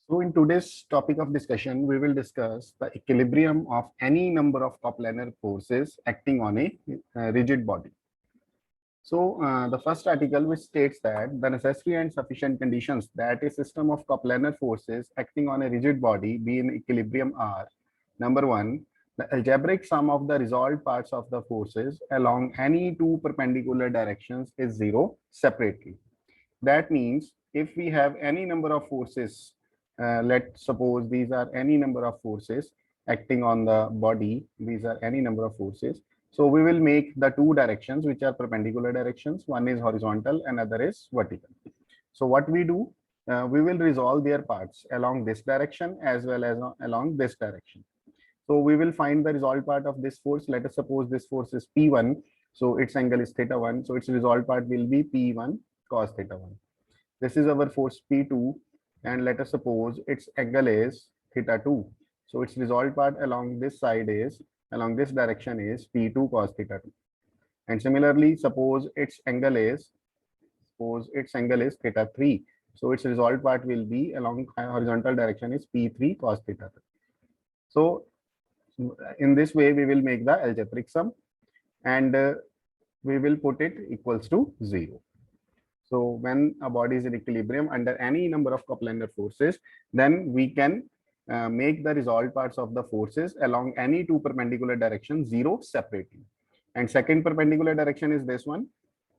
So in today's topic of discussion, we will discuss the equilibrium of any number of coplanar forces acting on a rigid body. So the first article which states that the necessary and sufficient conditions that a system of coplanar forces acting on a rigid body be in equilibrium are: number one, the algebraic sum of the resolved parts of the forces along any two perpendicular directions is zero separately. That means if we have any number of forces, let's suppose these are any number of forces acting on the body, these are any number of forces. So we will make the two directions which are perpendicular directions. One is horizontal, another is vertical. So what we do, we will resolve their parts along this direction as well as along this direction. So we will find the resolved part of this force. Let us suppose this force is P1. So its angle is theta 1. So its resolved part will be P1 cos theta 1. This is our force P2. And let us suppose its angle is theta 2. So its resolved part along this side is, along this direction is P2 cos theta 2. And similarly, suppose its angle is theta 3. So its resolved part will be along horizontal direction is P3 cos theta 3. So in this way, we will make the algebraic sum and we will put it equals to 0. So when a body is in equilibrium under any number of coplanar forces, then we can make the resolved parts of the forces along any two perpendicular directions zero separately. And second perpendicular direction is this one.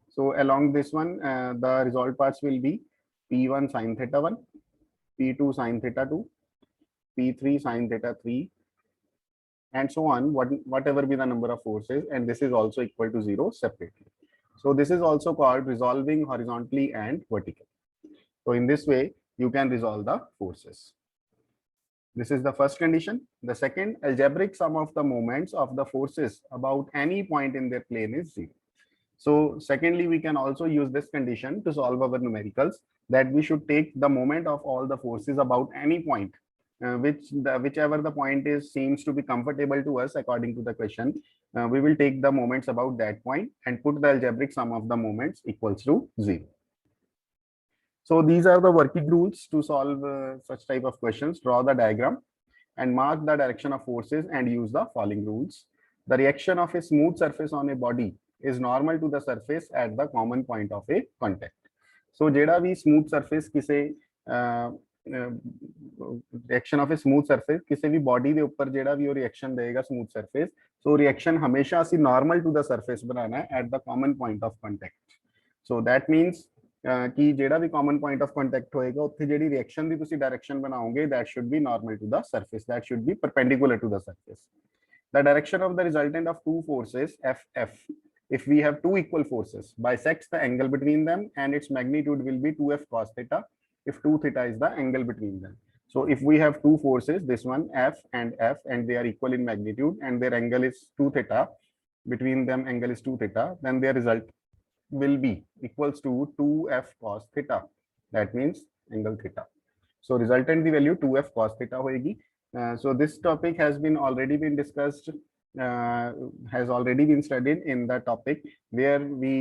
So along this one, the resolved parts will be P1 sine theta 1, P2 sine theta 2, P3 sine theta 3, and so on, whatever be the number of forces, and this is also equal to 0 separately. So this is also called resolving horizontally and vertically. So in this way, you can resolve the forces. This is the first condition. The second, algebraic sum of the moments of the forces about any point in their plane is 0. So secondly, we can also use this condition to solve our numericals, that we should take the moment of all the forces about any point, whichever the point is seems to be comfortable to us according to the question. We will take the moments about that point and put the algebraic sum of the moments equals to 0. So these are the working rules to solve such type of questions. Draw the diagram and mark the direction of forces and use the following rules. The reaction of a smooth surface on a body is normal to the surface at the common point of a contact. So जेड़ा भी smooth surface किसे reaction of a smooth surface किसी भी body के ऊपर जेड़ा भी वो रिएक्शन देगा स्मूथ सरफेस, सो रिएक्शन हमेशा ਅਸੀਂ नॉर्मल टू द सरफेस बनाना है at the common point of contact. So that means कि जेड़ा भी कॉमन पॉइंट ऑफ कांटेक्ट होएगा ਉੱਥੇ ਜਿਹੜੀ ਰਿਐਕਸ਼ਨ ਦੀ ਤੁਸੀਂ ਡਾਇਰੈਕਸ਼ਨ ਬਣਾਓਗੇ that should be normal to the surface, that should be perpendicular to the surface. The direction of the resultant of two forces FF, if we have two equal forces, bisects the angle between them and its magnitude will be 2f cos theta if 2 theta is the angle between them. So if we have two forces, this one F, and they are equal in magnitude and their angle is 2 theta, between them angle is 2 theta, then their result will be equals to 2f cos theta. That means angle theta. So resultant the value 2f cos theta होएगी. So this topic has already been discussed, has already been studied in the topic where we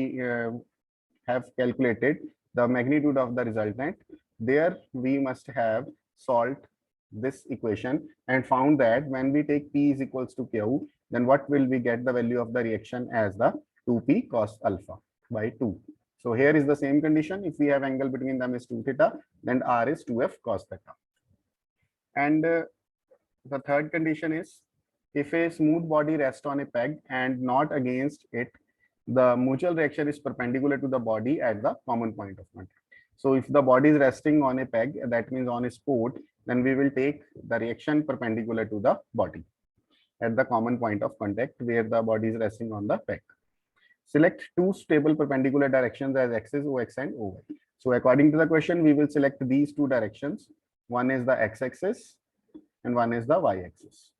have calculated the magnitude of the resultant. There we must have solved this equation and found that when we take P is equals to Q, then what will we get the value of the reaction as the 2P cos alpha by 2. So here is the same condition. If we have angle between them is 2 theta, then R is 2f cos theta. And the third condition is if a smooth body rests on a peg and not against it, the mutual reaction is perpendicular to the body at the common point of contact. So if the body is resting on a peg, that means on a support, then we will take the reaction perpendicular to the body at the common point of contact where the body is resting on the peg. Select two stable perpendicular directions as x's, ox and oy. So according to the question, we will select these two directions. One is the x-axis and one is the y-axis.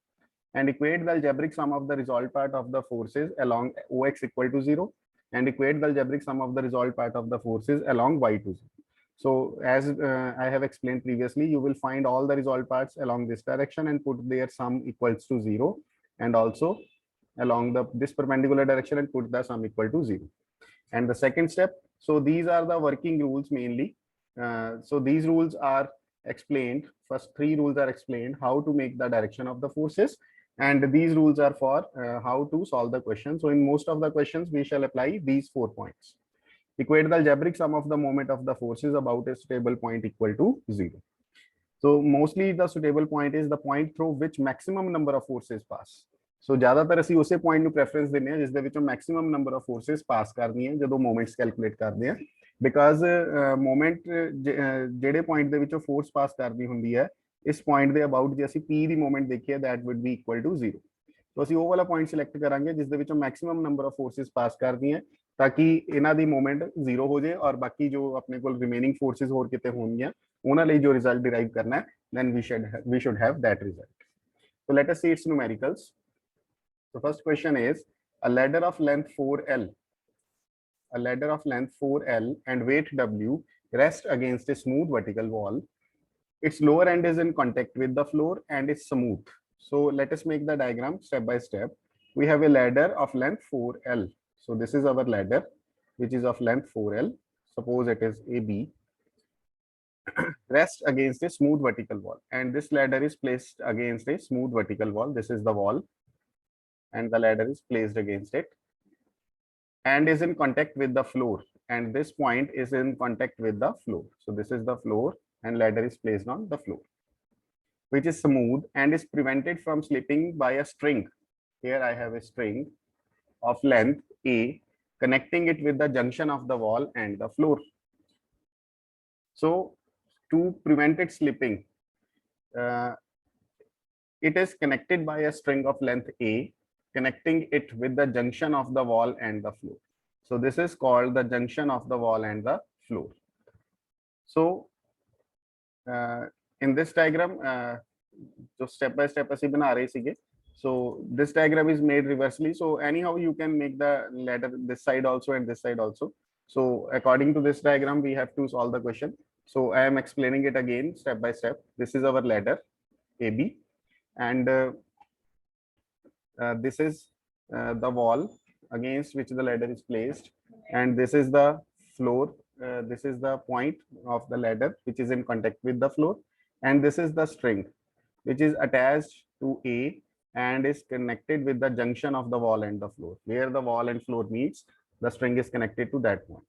And equate the algebraic sum of the resolved part of the forces along ox equal to 0 and equate the algebraic sum of the resolved part of the forces along y to 0. So as I have explained previously, you will find all the resolved parts along this direction and put their sum equals to 0, and also along this perpendicular direction and put the sum equal to 0. And the second step, so these are the working rules mainly. So these rules are explained, first three rules are explained how to make the direction of the forces, and these rules are for how to solve the question. So in most of the questions we shall apply these 4 points. Equate the algebraic sum of the moment of the forces about a suitable point equal to 0. So mostly the suitable point is the point through which maximum number of forces pass. So ज़्यादातर ਅਸੀਂ ਉਸੇ point ਨੂੰ preference ਦਿੰਦੇ ਹਾਂ ਜਿਸ ਦੇ ਵਿੱਚੋਂ maximum number of forces pass ਕਰਨੀ ਹੈ ਜਦੋਂ moments calculate ਕਰਦੇ ਹਾਂ, because moment ਜਿਹੜੇ point ਦੇ ਵਿੱਚੋਂ force pass ਕਰਨੀ ਹੁੰਦੀ ਹੈ, ਇਸ point ਦੇ about ਜੇ ਅਸੀਂ p ਦੀ moment ਦੇਖੀਏ that would be equal to 0. तो ਅਸੀਂ ਉਹ ਵਾਲਾ point select ਕਰਾਂਗੇ ਜਿਸ ਦੇ ਵਿੱਚੋਂ maximum number of forces pass ਕਰਦੀਆਂ ताकि ਇਹਨਾਂ ਦੀ मोमेंट 0 हो जाए और बाकी जो अपने को remaining forces ਹੋਰ ਕਿਤੇ ਹੋਣਗੀਆਂ ਉਹਨਾਂ ਲਈ ਜੋ result derive करना है, then we should have that result. So let us see its numericals. The first question is a ladder of length 4L. A ladder of length 4L and weight W rests against a smooth vertical wall. Its lower end is in contact with the floor and is smooth. So let us make the diagram step by step. We have a ladder of length 4L. So this is our ladder, which is of length 4L. Suppose it is AB. Rest against a smooth vertical wall, and this ladder is placed against a smooth vertical wall. This is the wall, and the ladder is placed against it and is in contact with the floor, and this point is in contact with the floor. So this is the floor and ladder is placed on the floor, which is smooth and is prevented from slipping by a string. Here I have a string of length A connecting it with the junction of the wall and the floor. So to prevent it slipping, it is connected by a string of length A, connecting it with the junction of the wall and the floor. So this is called the junction of the wall and the floor. So in this diagram, so step by step asi bana rahe sige. So this diagram is made reversely. So anyhow you can make the ladder this side also and this side also. So according to this diagram we have to solve the question. So I am explaining it again step by step. This is our ladder AB, and this is the wall against which the ladder is placed, and this is the floor. This is the point of the ladder which is in contact with the floor, and this is the string which is attached to A and is connected with the junction of the wall and the floor. Where the wall and floor meets, the string is connected to that point.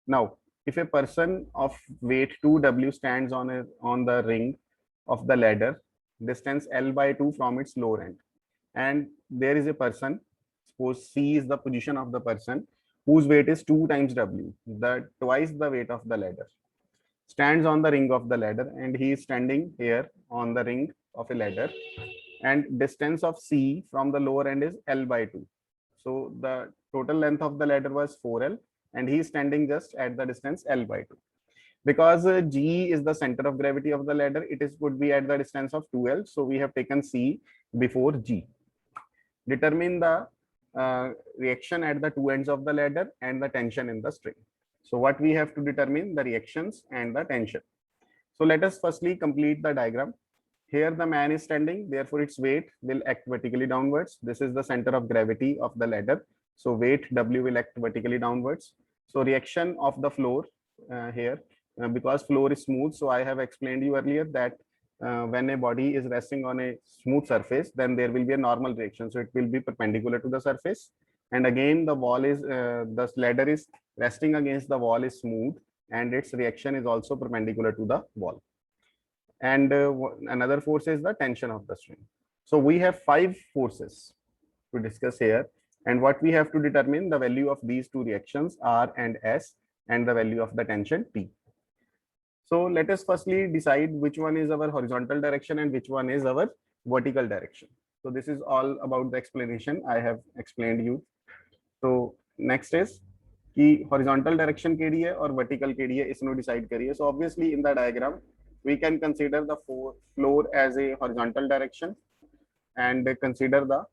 Now if a person of weight 2W stands on the ring of the ladder, distance L/2 from its lower end, and there is a person, suppose C is the position of the person, whose weight is 2 times W, twice the weight of the ladder, stands on the ring of the ladder, and he is standing here on the ring of a ladder, and distance of C from the lower end is L/2. So the total length of the ladder was 4L, and he is standing just at the distance L/2. Because G is the center of gravity of the ladder, it would be at the distance of 2L. So we have taken C before G. Determine the reaction at the two ends of the ladder and the tension in the string. So what we have to determine the reactions and the tension. So let us firstly complete the diagram. Here the man is standing, therefore its weight will act vertically downwards. This is the center of gravity of the ladder. So weight W will act vertically downwards. So reaction of the floor here, because floor is smooth. So I have explained you earlier that when a body is resting on a smooth surface, then there will be a normal reaction. So it will be perpendicular to the surface. And again, the wall is, the ladder is resting against the wall is smooth, and its reaction is also perpendicular to the wall. And another force is the tension of the string. So we have 5 forces to discuss here. And what we have to determine the value of these two reactions R and S, and the value of the tension P. So let us firstly decide which one is our horizontal direction and which one is our vertical direction. So this is all about the explanation I have explained you. So next is कि horizontal direction केड़ी है और vertical केड़ी है, इसनो decide करिए. So obviously in the diagram we can consider the floor as a horizontal direction and consider the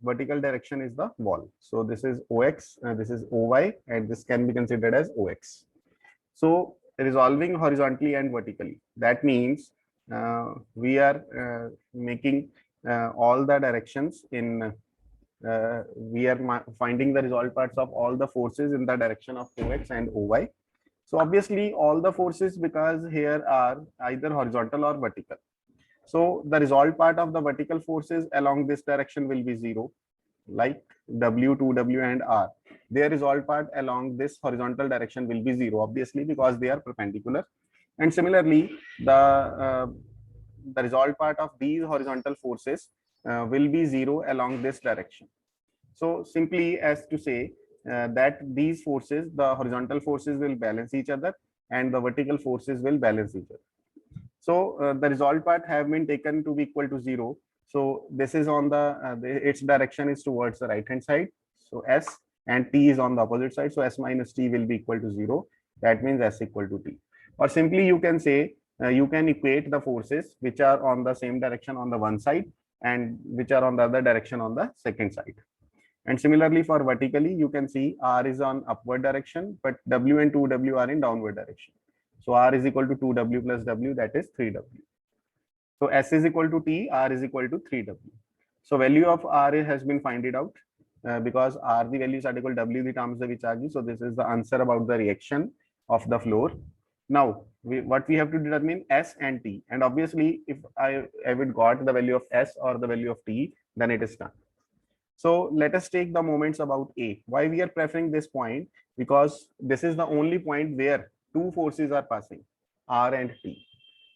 vertical direction is the wall. So this is OX, this is OY, and this can be considered as OX. So resolving horizontally and vertically, that means we are making all the directions in we are finding the resolved parts of all the forces in the direction of OX and OY. So obviously all the forces, because here are either horizontal or vertical. So the resolved part of the vertical forces along this direction will be 0, like W, 2W and R. Their resolved part along this horizontal direction will be 0, obviously, because they are perpendicular. And similarly, the resolved part of these horizontal forces will be 0 along this direction. So simply as to say that these forces, the horizontal forces will balance each other and the vertical forces will balance each other. So the resolved part have been taken to be equal to 0. So this is on its direction is towards the right hand side. So S, and T is on the opposite side. So S minus T will be equal to 0. That means S equal to T. Or simply you can say, you can equate the forces which are on the same direction on the one side and which are on the other direction on the second side. And similarly for vertically, you can see R is on upward direction, but W and 2W are in downward direction. So R is equal to 2W plus W, that is 3W. So S is equal to T, R is equal to 3W. So value of R has been finded out because R the value is equal to W the terms which are. So this is the answer about the reaction of the floor. Now what we have to determine S and T, and obviously if I would got the value of S or the value of T, then it is done. So let us take the moments about A. Why we are preferring this point? Because this is the only point where two forces are passing, R and T.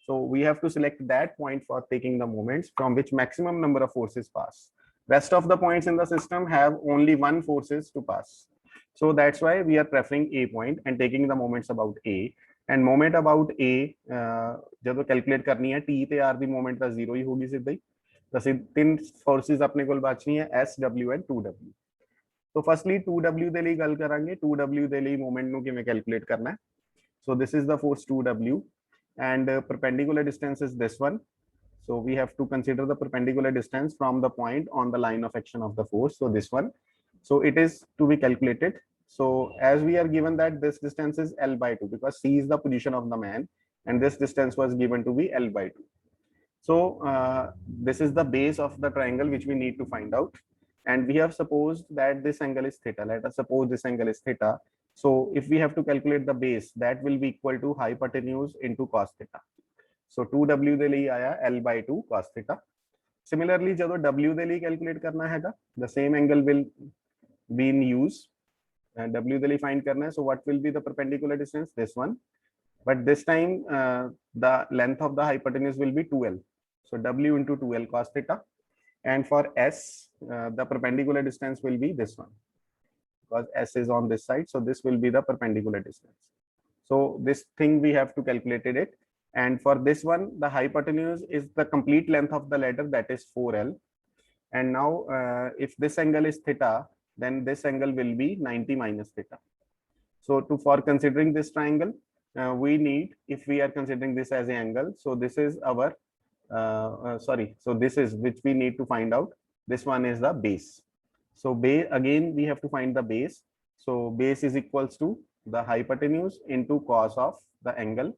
So we have to select that point for taking the moments from which maximum number of forces pass. Rest of the points in the system have only one forces to pass. So that's why we are preferring A point and taking the moments about A. And moment about A, जब calculate करनी है T पे R the moment का 0 ही होगी सीधे ही. तो तीन forces अपने को बचनी है S, W and 2W. तो फर्स्टली 2W ਦੇ ਲਈ ਗੱਲ ਕਰਾਂਗੇ. 2W ਦੇ ਲਈ ਮੋਮੈਂਟ ਨੂੰ ਕਿਵੇਂ ਕੈਲਕੂਲੇਟ ਕਰਨਾ ਹੈ. So this is the force 2W and perpendicular distance is this one. So we have to consider the perpendicular distance from the point on the line of action of the force. So this one. So it is to be calculated. So as we are given that this distance is L by 2 because C is the position of the man and this distance was given to be L by 2. So this is the base of the triangle which we need to find out. And we have supposed that this angle is theta. Let us suppose this angle is theta. So if we have to calculate the base, that will be equal to hypotenuse into cos theta. So 2W ਦੇ ਲਈ ਆਇਆ L by 2 cos theta. Similarly, ਜਦੋਂ W ਦੇ ਲਈ calculate ਕਰਨਾ ਹੈਗਾ, the same angle will be in use. And W ਦੇ ਲਈ find करना है. So what will be the perpendicular distance? This one. But this time the length of the hypotenuse will be 2L. So W into 2L cos theta. And for S, the perpendicular distance will be this one. Because S is on this side, so this will be the perpendicular distance. So this thing we have to calculate it. And for this one, the hypotenuse is the complete length of the ladder, that is 4L. And now if this angle is theta, then this angle will be 90 minus theta. So for considering this triangle, we need, if we are considering this as an angle, so this is our so this is which we need to find out. This one is the base. So base, again we have to find the base. So base is equals to the hypotenuse into cos of the angle,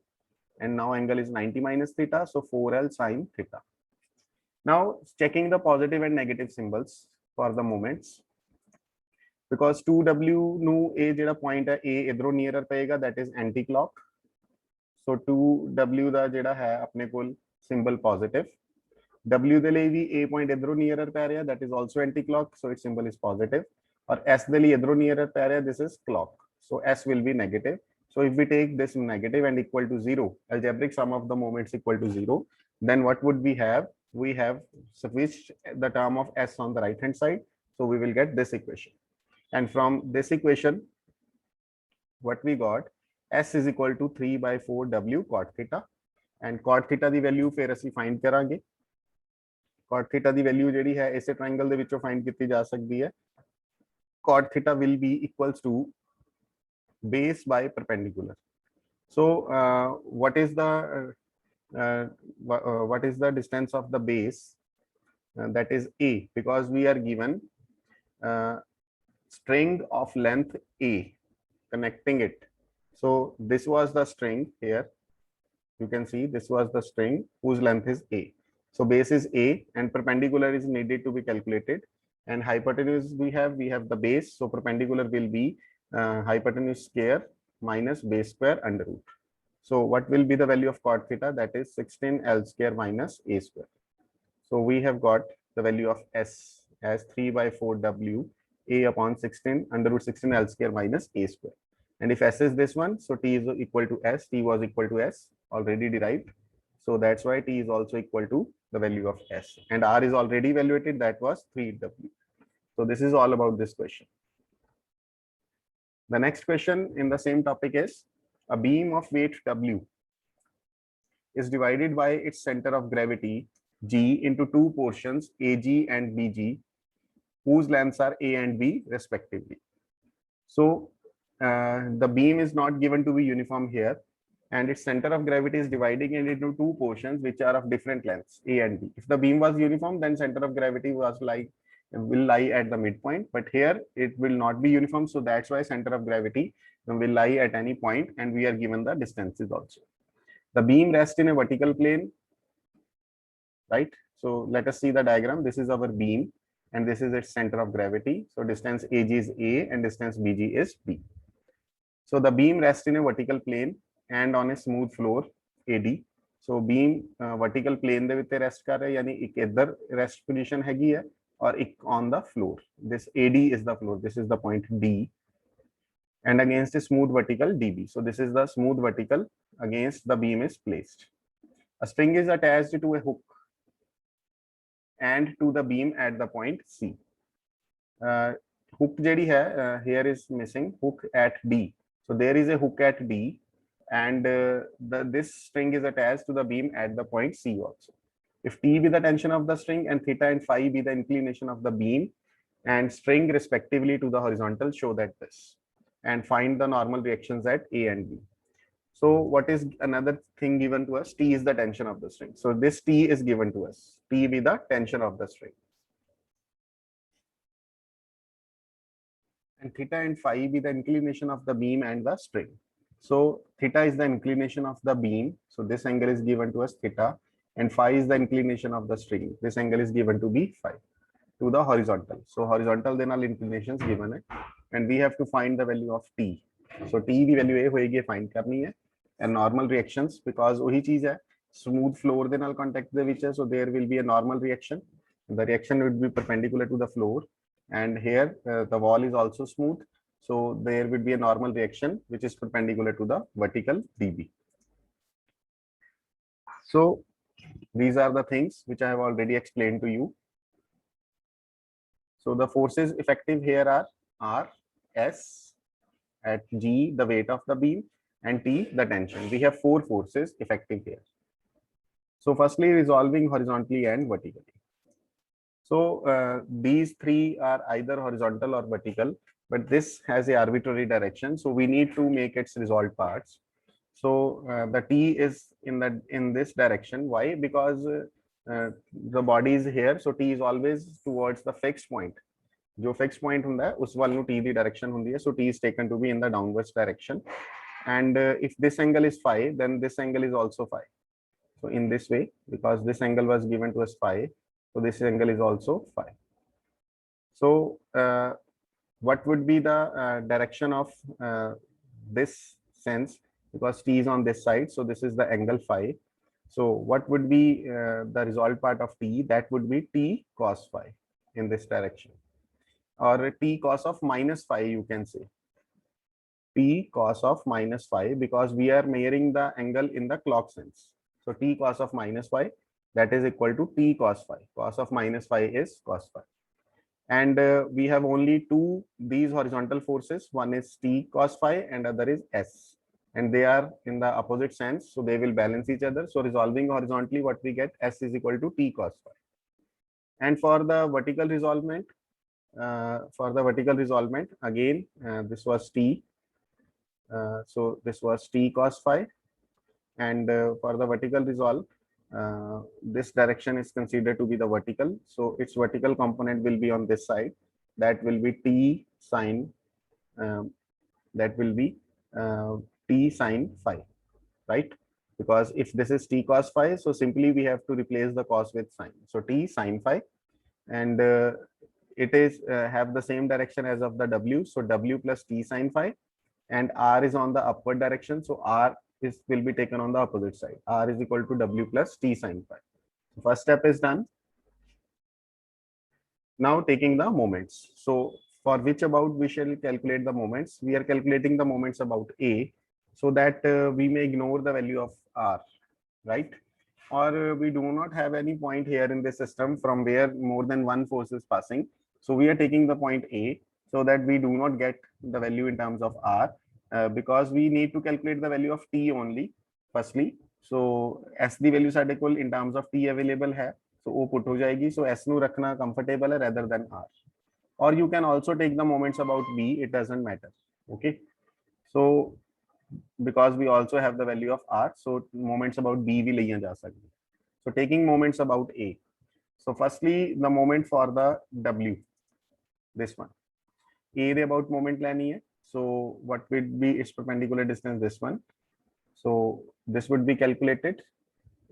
and now angle is 90 minus theta, so 4L sine theta. Now checking the positive and negative symbols for the moments, because 2W ਨੂੰ ਇਹ ਜਿਹੜਾ point ਹੈ A ਇਧਰੋਂ nearer ਪਏਗਾ, that is anti clock. So 2W ਦਾ ਜਿਹੜਾ ਹੈ ਆਪਣੇ ਕੋਲ symbol positive. W ਦੇ ਲਈ ਵੀ A point ਇਧਰੋਂ nearer ਪੈ ਰਿਹਾ, that is also anti clock, so its symbol is positive. और S ਦੇ ਲਈ ਇਧਰੋਂ nearer ਪੈ ਰਿਹਾ, this is clock, so S will be negative. So if we take this negative and equal to 0, algebraic sum of the moments equal to 0, then what would we have? We have switched the term of S on the right hand side, so we will get this equation. And from this equation, what we got, S is equal to 3 by 4 W cot theta. And cot theta the value फिर ਅਸੀਂ find करांगे. Cot theta the value ਜਿਹੜੀ ਹੈ ਇਸੇ triangle ਦੇ ਵਿੱਚੋਂ find ਕੀਤੀ ਜਾ ਸਕਦੀ ਹੈ. Cot theta will be equals to base by perpendicular. So what is the distance of the base? That is A, because we are given string of length A, connecting it. So this was the string here. You can see this was the string whose length is A. So base is A and perpendicular is needed to be calculated. And hypotenuse we have the base, so perpendicular will be hypotenuse square minus base square under root. So what will be the value of cot theta? That is 16 L square minus A square. So we have got the value of S as 3 by 4 W A upon 16 under root 16 L square minus A square. And if S is this one, so T is equal to S, T was equal to S, already derived. So that's why T is also equal to the value of S. And R is already evaluated, that was 3W. So this is all about this question. The next question in the same topic is, a beam of weight W is divided by its center of gravity G into two portions AG and BG, whose lengths are A and B respectively. So the beam is not given to be uniform here, and its center of gravity is dividing it into two portions which are of different lengths, A and B. If the beam was uniform, then center of gravity will lie at the midpoint, but here it will not be uniform, so that's why center of gravity will lie at any point, and we are given the distances also. The beam rests in a vertical plane, right? So let us see the diagram. This is our beam, and this is its center of gravity. So distance AG is A and distance BG is B. So the beam rests in a vertical plane and on a smooth floor AD. So beam vertical plane ਦੇ ਵਿੱਚ rest ਕਰ ਰਿਹਾ, यानी एक इधर rest position हैगी है और एक on the floor. This AD is the floor. This is the point D, and against a smooth vertical DB. So this is the smooth vertical against the beam is placed. A string is attached to a hook and to the beam at the point C. Hook ਜਿਹੜੀ है here is missing, hook at D. So there is a hook at D, and this string is attached to the beam at the point C also. If T be the tension of the string and theta and phi be the inclination of the beam and string respectively to the horizontal, show that this, and find the normal reactions at A and B. So what is another thing given to us? T is the tension of the string. So this T is given to us. T be the tension of the string, and theta and phi be the inclination of the beam and the string. So theta is the inclination of the beam. So this angle is given to us theta, and phi is the inclination of the string. This angle is given to be phi to the horizontal. So horizontal then all inclinations given है, and we have to find the value of T. So T the value A होएगी, find करनी है, and normal reactions, because वही चीज है, smooth floor then all contact the which है, so there will be a normal reaction. The reaction would be perpendicular to the floor, and here the wall is also smooth, so there would be a normal reaction which is perpendicular to the vertical DB. So these are the things which I have already explained to you. So the forces effective here are R, S, at G the weight of the beam, and T the tension. We have four forces effective here. So firstly, resolving horizontally and vertically. So these three are either horizontal or vertical, but this has a arbitrary direction, so we need to make its resolved parts. So the T is in this direction. Why? Because the body is here, so T is always towards the fixed point. जो fixed point ਹੁੰਦਾ है उस वाल ਨੂੰ T ਦੀ direction ਹੁੰਦੀ है, so T is taken to be in the downwards direction. And if this angle is phi, then this angle is also phi. So in this way, because this angle was given to us phi, so this angle is also phi. So what would be the direction of this sense? Because T is on this side, so this is the angle phi. So what would be the resolved part of T? That would be T cos phi in this direction, or T cos of minus phi, you can say. T cos of minus phi, because we are measuring the angle in the clock sense. So T cos of minus phi, that is equal to T cos phi. Cos of minus phi is cos phi. And we have only two these horizontal forces. One is T cos phi and other is S. And they are in the opposite sense, so they will balance each other. So resolving horizontally, what we get, S is equal to T cos phi. And for the vertical resolvement, again, this was T. So this was T cos phi, and for the vertical resolve, this direction is considered to be the vertical, so its vertical component will be on this side. That will be T sine, that will be T sine phi, right? Because if this is T cos phi, so simply we have to replace the cos with sine. So T sine phi, and it is have the same direction as of the W. So W plus T sine phi, and R is on the upward direction. So R will be taken on the opposite side. R is equal to W plus T sine phi. First step is done. Now taking the moments. So for which about we shall calculate the moments. We are calculating the moments about A, so that we may ignore the value of R, right? Or we do not have any point here in this system from where more than one force is passing. So we are taking the point A so that we do not get the value in terms of R, because we need to calculate the value of T only firstly. So S the values are equal in terms of T available है, so O put हो जाएगी. So S नु रखना comfortable है rather than R. Or you can also take the moments about B, it doesn't matter. Okay, so because we also have the value of R, so moments about B भी लिया जा सकते. So taking moments about A. So firstly the moment for the W, this one. A the about moment लेनी है. So what would be its perpendicular distance, this one. So this would be calculated,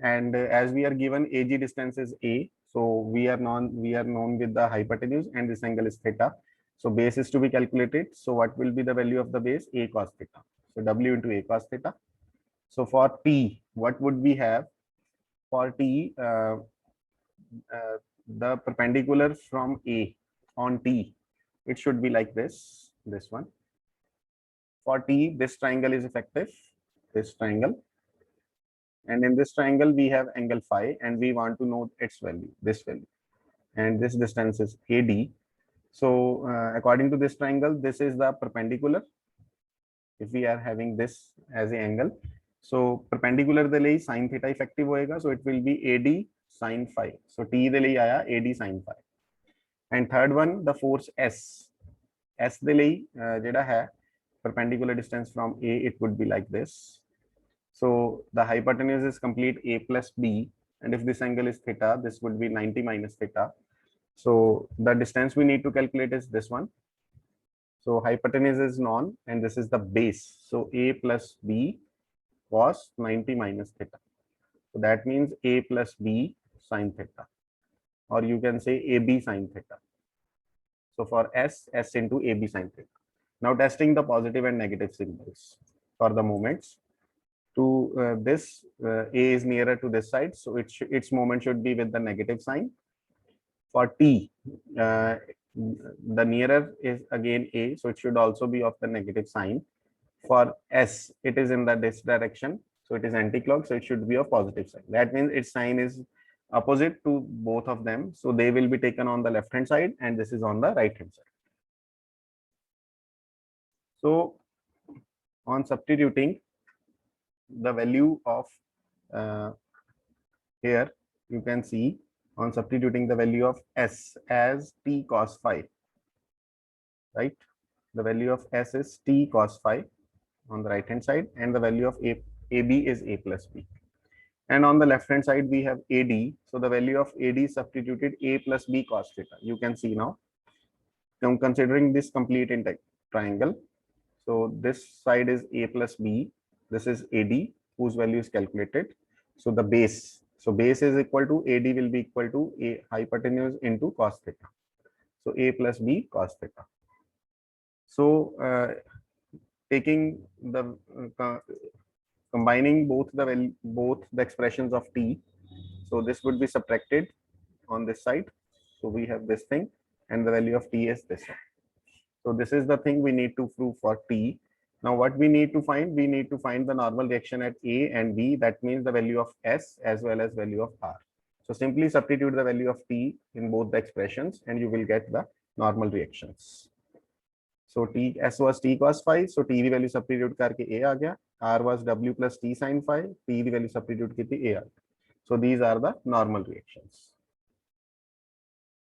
and as we are given AG distance is A, so we are known with the hypotenuse, and this angle is theta. So base is to be calculated. So what will be the value of the base? A cos theta. So W into A cos theta. So for T, what would we have? For T, the perpendicular from A on T, it should be like this one. For T, this triangle is effective, this triangle, and in this triangle we have angle phi, and we want to know its value, this value, and this distance is AD. So according to this triangle, this is the perpendicular. If we are having this as an angle, so perpendicular de liye sin theta effective hoega, so it will be AD sin phi. So T de liye aaya AD sin phi. And third one, the force S de liye jeda hai perpendicular distance from A, it would be like this. So the hypotenuse is complete A plus B, and if this angle is theta, this would be 90 minus theta. So the distance we need to calculate is this one. So hypotenuse is known, and this is the base. So A plus B cos 90 minus theta. So that means A plus B sin theta, or you can say AB sin theta. So for S into AB sin theta. Now testing the positive and negative symbols for the moments. To this, A is nearer to this side, so its moment should be with the negative sign. For T, the nearer is again A, so it should also be of the negative sign. For S, it is in this direction, so it is anti-clock, so it should be a positive sign. That means its sign is opposite to both of them, so they will be taken on the left hand side, and this is on the right hand side. So on substituting the value of here, you can see on substituting the value of S as T cos phi, right? The value of S is T cos phi on the right hand side, and the value of AB is A plus B. And on the left hand side we have AD, so the value of AD is substituted A plus B cos theta. You can see now, considering this complete triangle, so this side is A plus B, this is AD, whose value is calculated. So the base, so base is equal to AD will be equal to A hypotenuse into cos theta. So A plus B cos theta. So taking the combining both the expressions of T, so this would be subtracted on this side. So we have this thing, and the value of T is this one. So this is the thing we need to prove for T. Now what we need to find? We need to find the normal reaction at A and B. That means the value of S as well as value of R. So simply substitute the value of T in both the expressions, and you will get the normal reactions. So T S was T cos phi, so T की value substitute करके A आ गया. R was W plus T sin phi, T की value substitute की थी A आ गया. So these are the normal reactions.